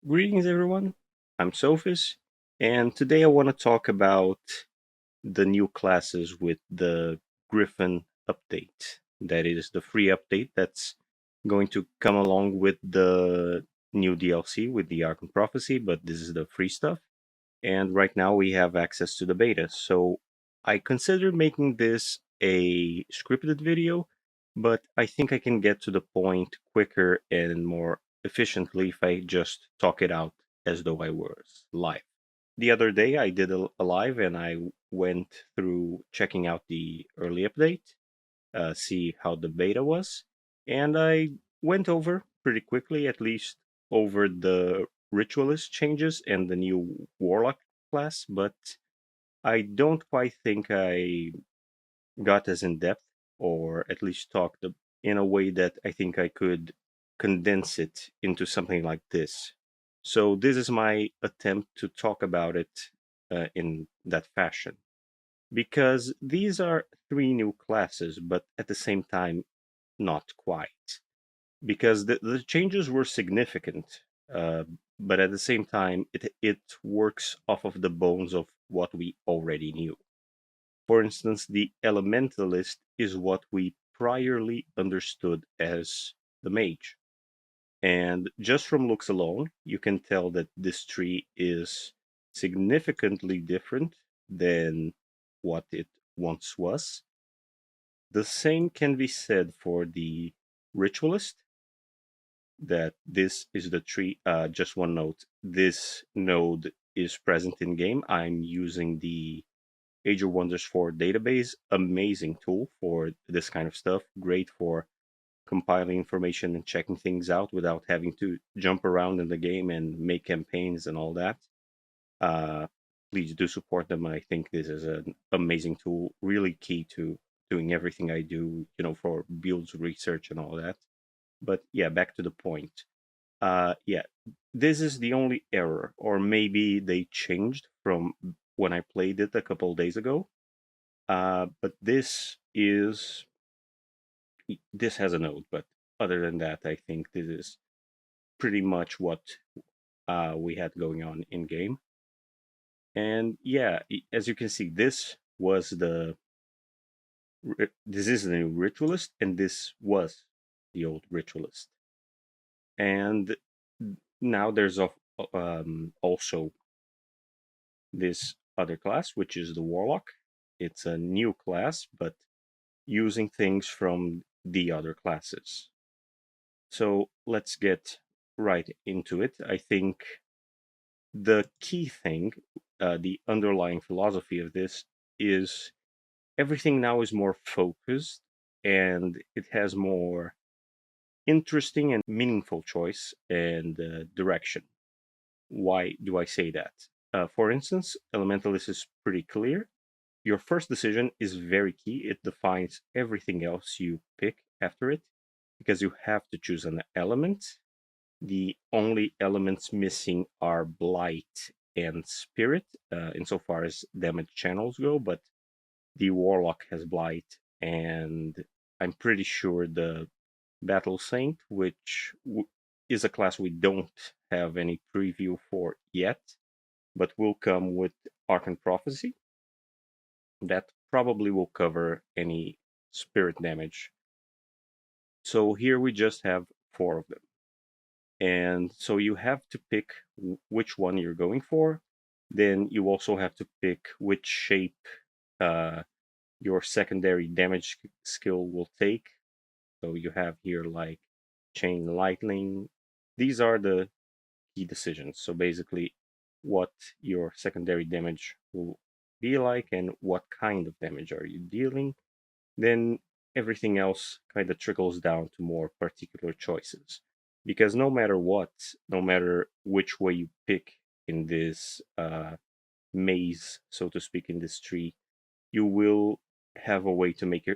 Greetings, everyone. I'm Sophis, and today I want to talk about the new classes with the Griffon update. That is the free update that's going to come along with the new DLC with the Ark and Prophecy, but this is the free stuff. And right now we have access to the beta. So I considered making this a scripted video, but I think I can get to the point quicker and more efficiently if I just talk it out as though I was live. The other day I did a live and I went through checking out the early update, see how the beta was, and I went over pretty quickly, at least over the ritualist changes and the new warlock class, but I don't quite think I got as in depth, or at least talked in a way that I think I could condense it into something like this. So this is my attempt to talk about it in that fashion, because these are three new classes, but at the same time, not quite. Because the changes were significant, uh, but at the same time, it works off of the bones of what we already knew. For instance, the elementalist is what we priorly understood as the mage. And just from looks alone, you can tell that this tree is significantly different than what it once was. The same can be said for the ritualist, that this is the tree. Just one note, this node is present in game. I'm using the Age of Wonders 4 database, amazing tool for this kind of stuff, great for compiling information and checking things out without having to jump around in the game and make campaigns and all that. Uh, Please do support them. I think this is an amazing tool, really key to doing everything I do, for builds research and all that. But yeah, back to the point. Yeah, this is the only error, or maybe they changed from when I played it a couple of days ago. But this has a node. But other than that, I think this is pretty much what we had going on in game. And yeah, as you can see, this is the new ritualist, and this was the old ritualist. And now there's also this other class, which is the warlock. It's a new class, but using things from the other classes. So let's get right into it. I think the key thing, the underlying philosophy of this is everything now is more focused and it has more interesting and meaningful choice and direction. Why do I say that? For instance, Elementalist is pretty clear. Your first decision is very key. It defines everything else you pick after it because you have to choose an element. The only elements missing are Blight and Spirit, insofar as damage channels go, but the Warlock has Blight, and I'm pretty sure the Battle Saint, which is a class we don't have any preview for yet, but will come with Archon Prophecy. That probably will cover any spirit damage. So here we just have four of them. And so you have to pick which one you're going for. Then you also have to pick which shape uh, your secondary damage skill will take. So you have here like chain lightning. These are the key decisions. So basically, what your secondary damage will be like and what kind of damage are you dealing. Then everything else kind of trickles down to more particular choices. Because no matter what, no matter which way you pick in this maze, so to speak, in this tree, you will have a way to make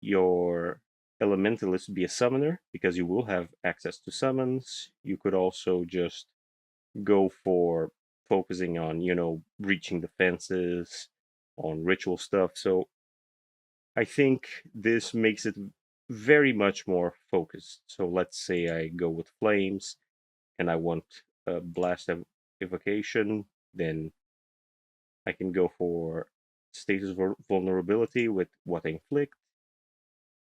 your elementalist be a summoner because you will have access to summons. You could also just go for focusing on, breaching defenses, on ritual stuff. So I think this makes it very much more focused. So let's say I go with flames and I want blast evocation. Then I can go for status vulnerability with what I inflict.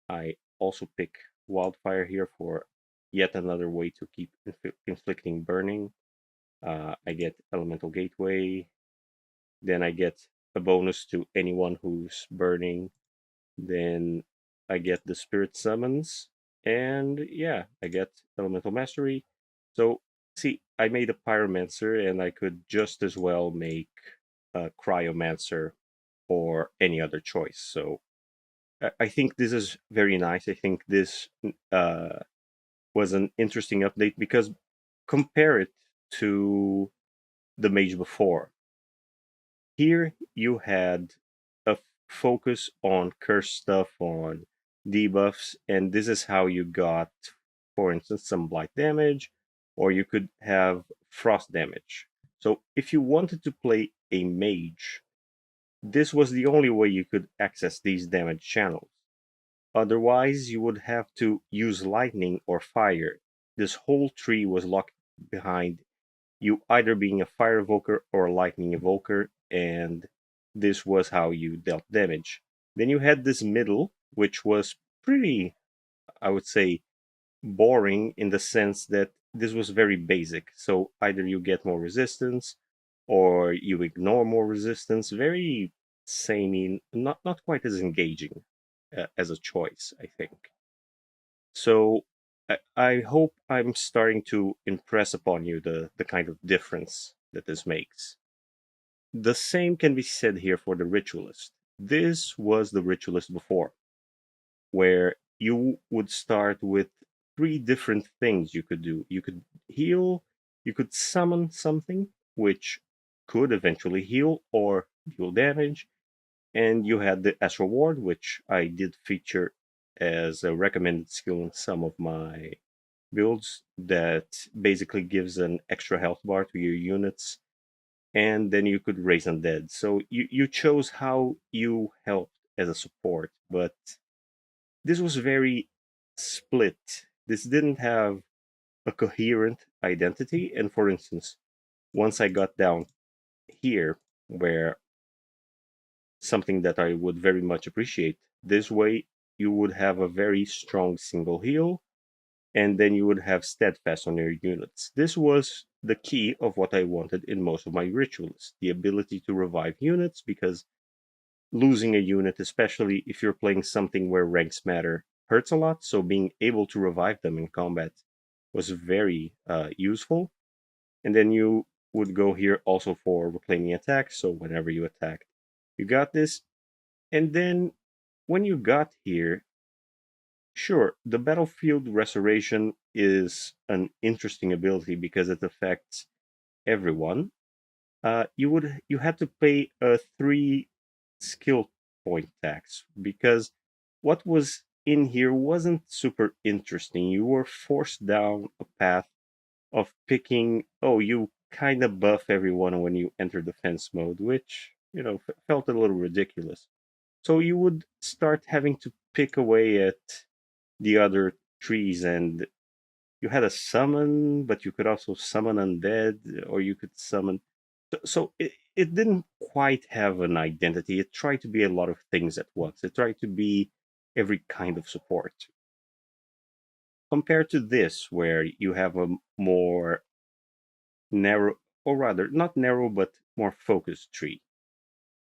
I also pick wildfire here for yet another way to keep inflicting burning. I get elemental gateway. Then I get a bonus to anyone who's burning. Then I get the spirit summons. And yeah, I get elemental mastery. So see, I made a pyromancer and I could just as well make a cryomancer or any other choice. So I think this is very nice. I think this was an interesting update because compare it to the mage before. Here you had a focus on curse stuff, on debuffs, and this is how you got, for instance, some blight damage, or you could have frost damage. So if you wanted to play a mage, this was the only way you could access these damage channels. Otherwise, you would have to use lightning or fire. This whole tree was locked behind you either being a fire evoker or a lightning evoker, and this was how you dealt damage. Then you had this middle, which was pretty, I would say, boring in the sense that this was very basic. So either you get more resistance or you ignore more resistance. Very samey, not quite as engaging as a choice, I think. So I hope I'm starting to impress upon you the kind of difference that this makes. The same can be said here for the ritualist. This was the ritualist before, where you would start with three different things you could do. You could heal, you could summon something, which could eventually heal or deal damage, and you had the S reward, which I did feature as a recommended skill in some of my builds that basically gives an extra health bar to your units, and then you could raise undead. So you chose how you helped as a support, but this was very split. This didn't have a coherent identity. And for instance, once I got down here, where something that I would very much appreciate, this way you would have a very strong single heal and then you would have steadfast on your units. This was the key of what I wanted in most of my rituals, the ability to revive units, because losing a unit, especially if you're playing something where ranks matter, hurts a lot. So being able to revive them in combat was very useful. And then you would go here also for reclaiming attacks. So whenever you attack, you got this. And then when you got here, sure, the battlefield restoration is an interesting ability because it affects everyone. You had to pay a 3 skill point tax because what was in here wasn't super interesting. You were forced down a path of picking. Oh, you kind of buff everyone when you enter defense mode, which felt a little ridiculous. So you would start having to pick away at the other trees, and you had a summon, but you could also summon undead, or you could summon. So it didn't quite have an identity. It tried to be a lot of things at once. It tried to be every kind of support. Compared to this, where you have a more narrow, or rather, not narrow, but more focused tree.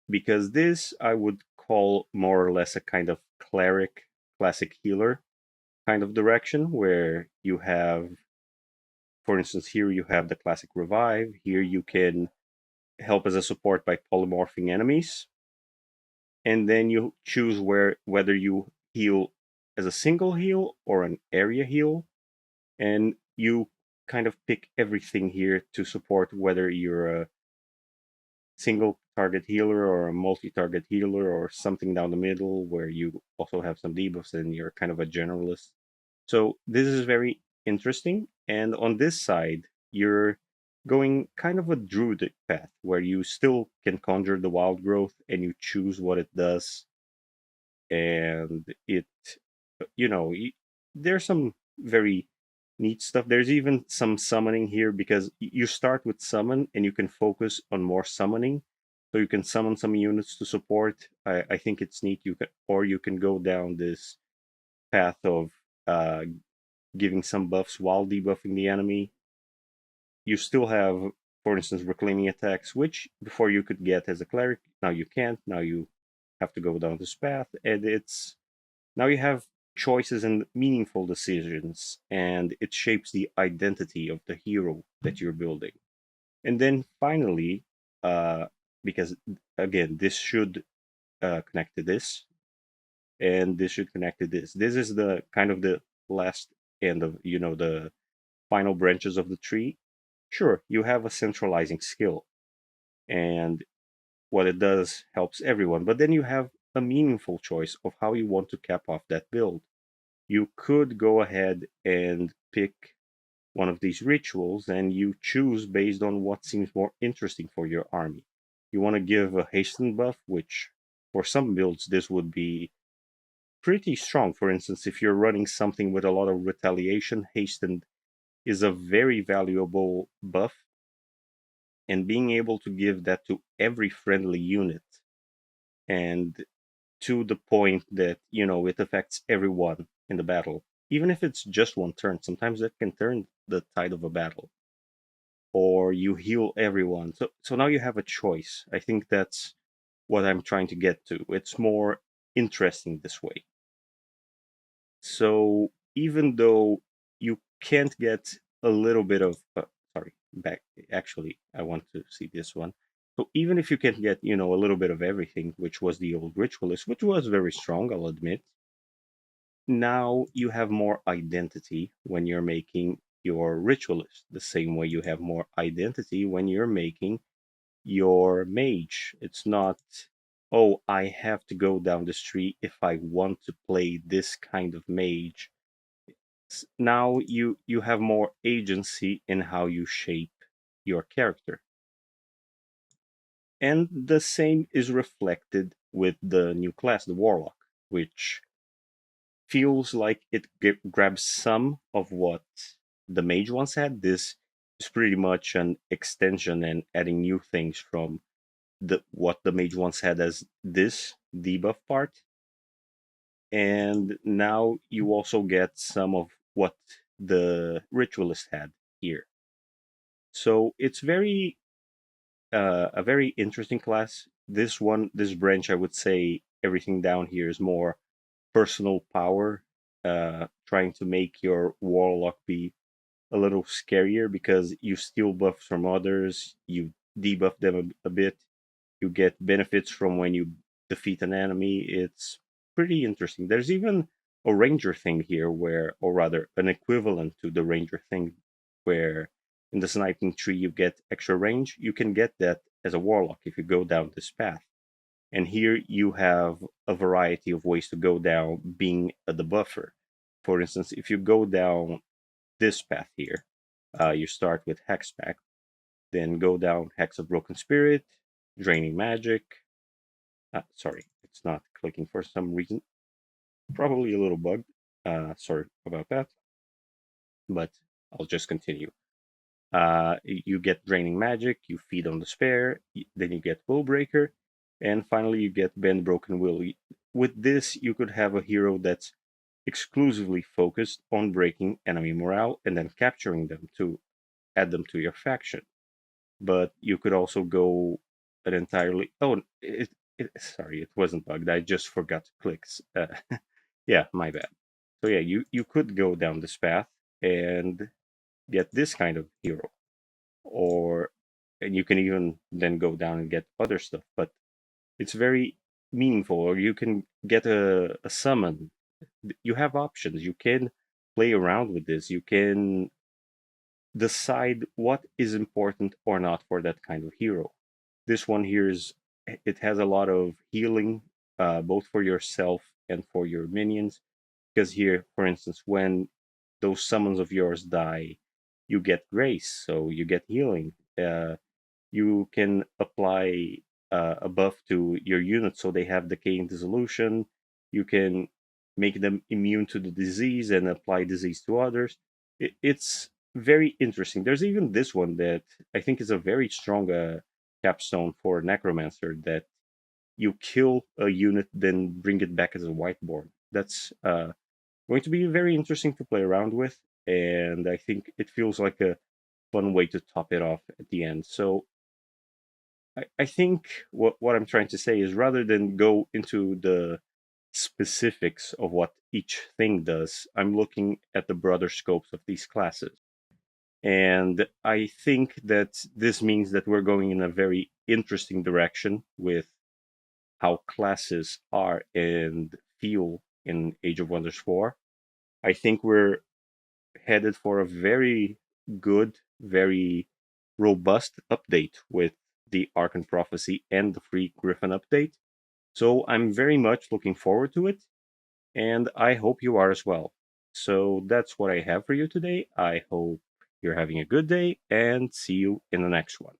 Because this I would call more or less a kind of cleric, classic healer kind of direction, where you have, for instance, here you have the classic revive. Here you can help as a support by polymorphing enemies, and then you choose whether you heal as a single heal or an area heal, and you kind of pick everything here to support whether you're a single target healer or a multi-target healer or something down the middle where you also have some debuffs and you're kind of a generalist. So this is very interesting. And on this side, you're going kind of a druidic path where you still can conjure the wild growth and you choose what it does. And it, you know, there's some very neat stuff. There's even some summoning here because you start with summon and you can focus on more summoning. So you can summon some units to support. I think it's neat. You can, or you can go down this path of uh, giving some buffs while debuffing the enemy. You still have, for instance, reclaiming attacks, which before you could get as a cleric. Now you can't. Now you have to go down this path, and it's now you have choices and meaningful decisions, and it shapes the identity of the hero that you're building. And then finally, uh, because again, this should connect to this, and this should connect to this. This is the kind of the last end of the final branches of the tree. Sure, you have a centralizing skill, and what it does helps everyone. But then you have a meaningful choice of how you want to cap off that build. You could go ahead and pick one of these rituals and you choose based on what seems more interesting for your army. You want to give a hasten buff, which for some builds this would be pretty strong. For instance, if you're running something with a lot of retaliation, hasten is a very valuable buff, and being able to give that to every friendly unit and to the point that it affects everyone in the battle, even if it's just one turn. Sometimes that can turn the tide of a battle, or you heal everyone. So now you have a choice. I think that's what I'm trying to get to. It's more interesting this way. So even though you can't get a little bit of sorry, back actually I want to see this one. So even if you can get a little bit of everything, which was the old ritualist, which was very strong, I'll admit, now you have more identity when you're making your ritualist, the same way you have more identity when you're making your mage. It's not, oh, I have to go down the street if I want to play this kind of mage. Now you have more agency in how you shape your character. And the same is reflected with the new class, the warlock, which feels like it grabs some of what the mage once had. This is pretty much an extension and adding new things from the what the mage once had as this debuff part. And now you also get some of what the ritualist had here. So it's very a very interesting class. This branch, I would say everything down here is more personal power, trying to make your warlock be a little scarier because you steal buffs from others, you debuff them a bit, you get benefits from when you defeat an enemy. It's pretty interesting. There's even a ranger thing here where, or rather, an equivalent to the ranger thing where in the sniping tree you get extra range. You can get that as a warlock if you go down this path. And here you have a variety of ways to go down being a debuffer. For instance, if you go down this path here, you start with Hexpack, then go down Hex of Broken Spirit, Draining Magic. Sorry, it's not clicking for some reason. Probably a little bugged. Sorry about that. But I'll just continue. You get Draining Magic, you feed on Despair, then you get Will Breaker, and finally you get Bend Broken Will. With this, you could have a hero that's exclusively focused on breaking enemy morale and then capturing them to add them to your faction. But you could also go an entirely. Oh, sorry, it wasn't bugged. I just forgot to click. Yeah, my bad. So yeah, you could go down this path and get this kind of hero, or and you can even then go down and get other stuff. But it's very meaningful. Or you can get a summon. You have options. You can play around with this. You can decide what is important or not for that kind of hero. This one here is it has a lot of healing, both for yourself and for your minions. Because here, for instance, when those summons of yours die, you get grace, so you get healing. You can apply a buff to your units so they have decay and dissolution. You can make them immune to the disease and apply disease to others. it's very interesting. There's even this one that I think is a very strong capstone for Necromancer, that you kill a unit, then bring it back as a whiteboard. That's going to be very interesting to play around with, and I think it feels like a fun way to top it off at the end. So I think what I'm trying to say is, rather than go into the specifics of what each thing does, I'm looking at the broader scopes of these classes. And I think that this means that we're going in a very interesting direction with how classes are and feel in Age of Wonders 4. I think we're headed for a very good, very robust update with the Ark and Prophecy and the free Griffon update. So I'm very much looking forward to it, and I hope you are as well. So that's what I have for you today. I hope you're having a good day, and see you in the next one.